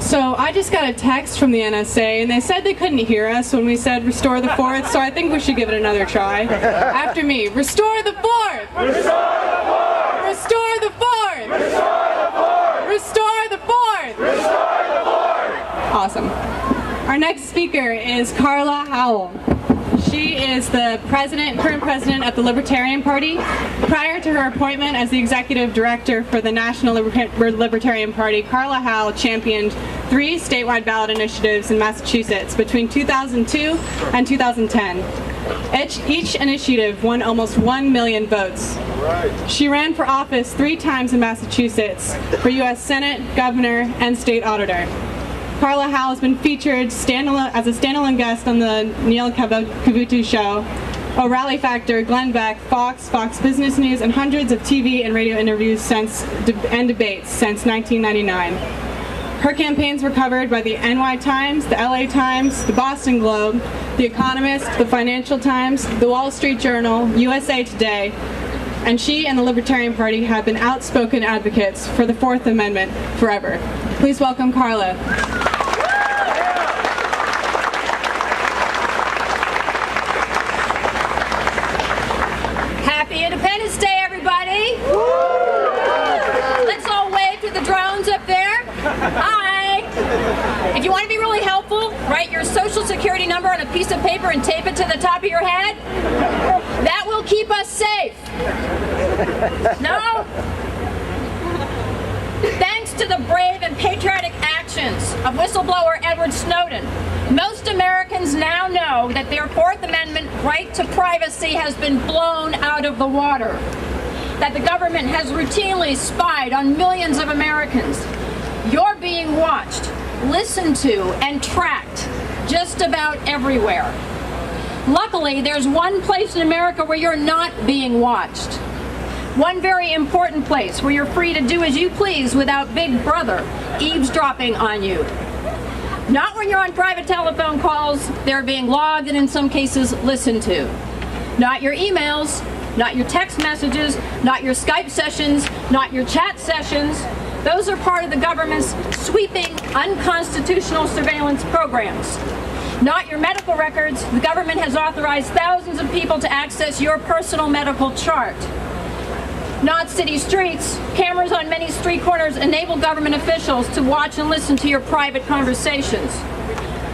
So I just got a text from the NSA, and they said they couldn't hear us when we said restore the fourth, so I think we should give it another try. After me, restore the fourth! Restore the fourth! Restore the fourth! Restore the fourth! Restore the fourth! Restore the fourth! Awesome. Our next speaker is Carla Howell. She is the current president of the Libertarian Party. Prior to her appointment as the executive director for the National Libertarian Party, Carla Howell championed 3 statewide ballot initiatives in Massachusetts between 2002 and 2010. Each initiative won almost 1 million votes. She ran for office 3 times in Massachusetts for U.S. Senate, governor, and state auditor. Carla Howell has been featured as a standalone guest on the Neil Cavuto Show, O'Reilly Factor, Glenn Beck, Fox Business News, and hundreds of TV and radio interviews and debates since 1999. Her campaigns were covered by the NY Times, the LA Times, the Boston Globe, the Economist, the Financial Times, the Wall Street Journal, USA Today, and she and the Libertarian Party have been outspoken advocates for the Fourth Amendment forever. Please welcome Carla. Happy Independence Day, everybody! Let's all wave to the drones up there. Hi! If you want to be really helpful, write your social security number on a piece of paper and tape it to the top of your head. That will keep us safe. No? Thanks to the brave and patriotic actions of whistleblower Edward Snowden, most Americans now know that their Fourth Amendment right to privacy has been blown out of the water, that the government has routinely spied on millions of Americans. You're being watched, listened to, and tracked just about everywhere. Luckily, there's one place in America where you're not being watched. One very important place where you're free to do as you please without Big Brother eavesdropping on you. Not when you're on private telephone calls, they're being logged and in some cases listened to. Not your emails, not your text messages, not your Skype sessions, not your chat sessions. Those are part of the government's sweeping, unconstitutional surveillance programs. Not your medical records. The government has authorized thousands of people to access your personal medical chart. Not city streets. Cameras on many street corners enable government officials to watch and listen to your private conversations.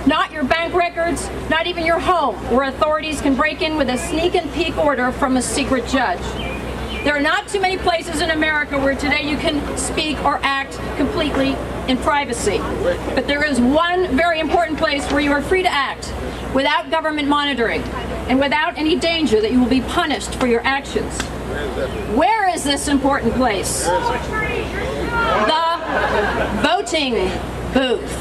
Not your bank records, not even your home, where authorities can break in with a sneak and peek order from a secret judge. There are not too many places in America where today you can speak or act completely in privacy. But there is one very important place where you are free to act without government monitoring and without any danger that you will be punished for your actions. Where is this important place? The voting booth.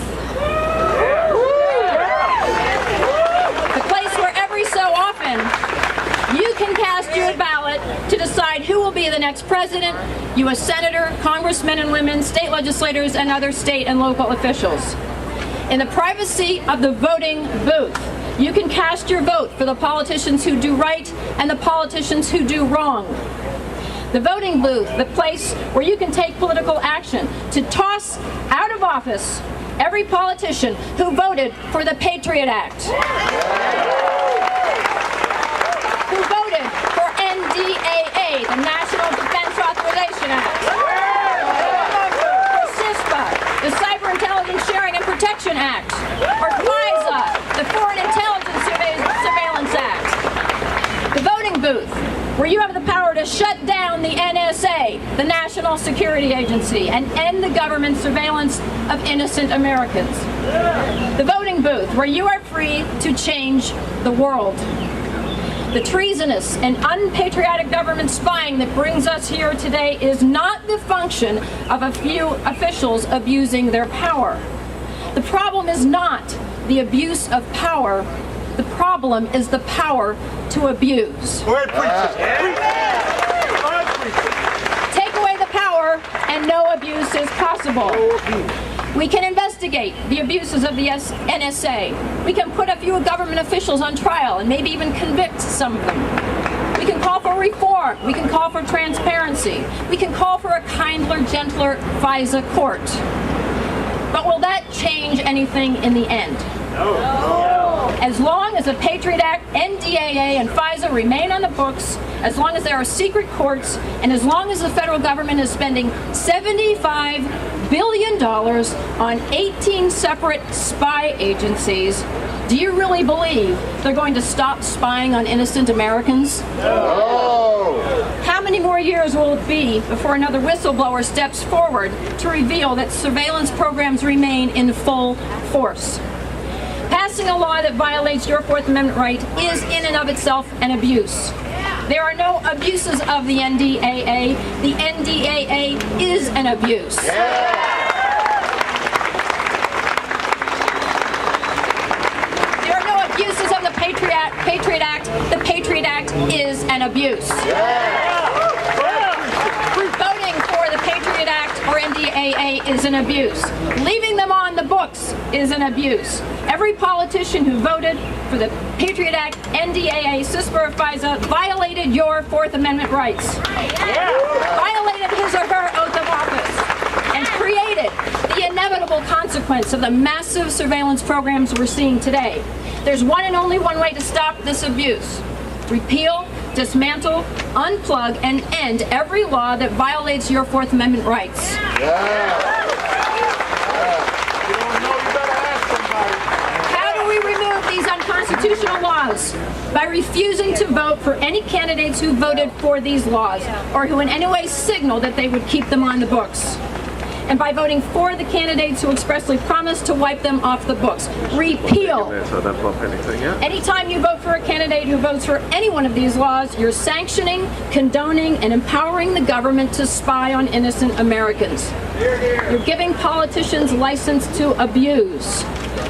The place where every so often you can cast your ballot to decide who will be the next president, U.S. senator, congressmen and women, state legislators, and other state and local officials. In the privacy of the voting booth, you can cast your vote for the politicians who do right and the politicians who do wrong. The voting booth, the place where you can take political action to toss out of office every politician who voted for the Patriot Act, who voted for NDAA, the National Defense Authorization Act, for CISPA, the Cyber Intelligence Sharing and Protection Act, or FISA, the Foreign Intelligence Surveillance Act. The voting booth, where you have the power to shut down the NSA, the National Security Agency, and end the government surveillance of innocent Americans. The voting booth, where you are free to change the world. The treasonous and unpatriotic government spying that brings us here today is not the function of a few officials abusing their power. The problem is not the abuse of power. The problem is the power to abuse. Take away the power and no abuse is possible. We can investigate the abuses of the NSA. We can put a few government officials on trial and maybe even convict some of them. We can call for reform. We can call for transparency. We can call for a kinder, gentler FISA court. But will that change anything in the end. As long as the Patriot Act, NDAA, and FISA remain on the books, as long as there are secret courts, and as long as the federal government is spending $75 billion on 18 separate spy agencies, do you really believe they're going to stop spying on innocent Americans? No. How many more years will it be before another whistleblower steps forward to reveal that surveillance programs remain in full force? Passing a law that violates your Fourth Amendment right is in and of itself an abuse. There are no abuses of the NDAA. The NDAA is an abuse. There are no abuses of the Patriot Act. The Patriot Act is an abuse. Voting for the Patriot Act or NDAA is an abuse. Leaving them on the books is an abuse. Every politician who voted for the Patriot Act, NDAA, CISPA, or FISA violated your Fourth Amendment rights. Violated his or her oath of office and created the inevitable consequence of the massive surveillance programs we're seeing today. There's one and only one way to stop this abuse. Repeal, dismantle, unplug, and end every law that violates your Fourth Amendment rights. How do we remove these unconstitutional laws? By refusing to vote for any candidates who voted for these laws or who in any way signaled that they would keep them on the books. And by voting for the candidates who expressly promised to wipe them off the books. Repeal. Anytime you vote for a candidate who votes for any one of these laws, you're sanctioning, condoning, and empowering the government to spy on innocent Americans. You're giving politicians license to abuse.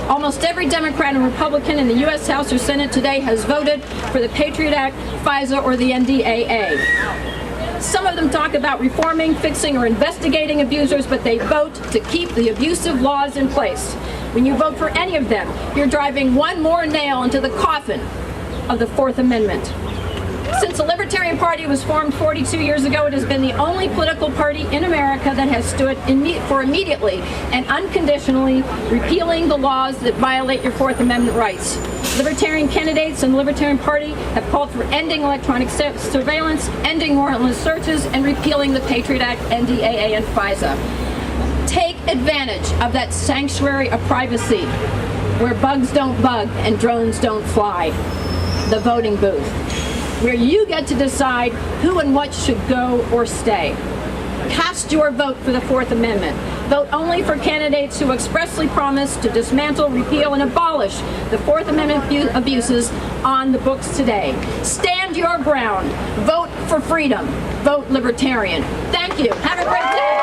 Almost every Democrat and Republican in the U.S. House or Senate today has voted for the Patriot Act, FISA, or the NDAA. Some of them talk about reforming, fixing, or investigating abusers, but they vote to keep the abusive laws in place. When you vote for any of them, you're driving one more nail into the coffin of the Fourth Amendment. Since the Libertarian Party was formed 42 years ago, it has been the only political party in America that has stood for immediately and unconditionally repealing the laws that violate your Fourth Amendment rights. Libertarian candidates and the Libertarian Party have called for ending electronic surveillance, ending warrantless searches, and repealing the Patriot Act, NDAA, and FISA. Take advantage of that sanctuary of privacy where bugs don't bug and drones don't fly. The voting booth, where you get to decide who and what should go or stay. Cast your vote for the Fourth Amendment. Vote only for candidates who expressly promise to dismantle, repeal, and abolish the Fourth Amendment abuses on the books today. Stand your ground. Vote for freedom. Vote Libertarian. Thank you. Have a great day.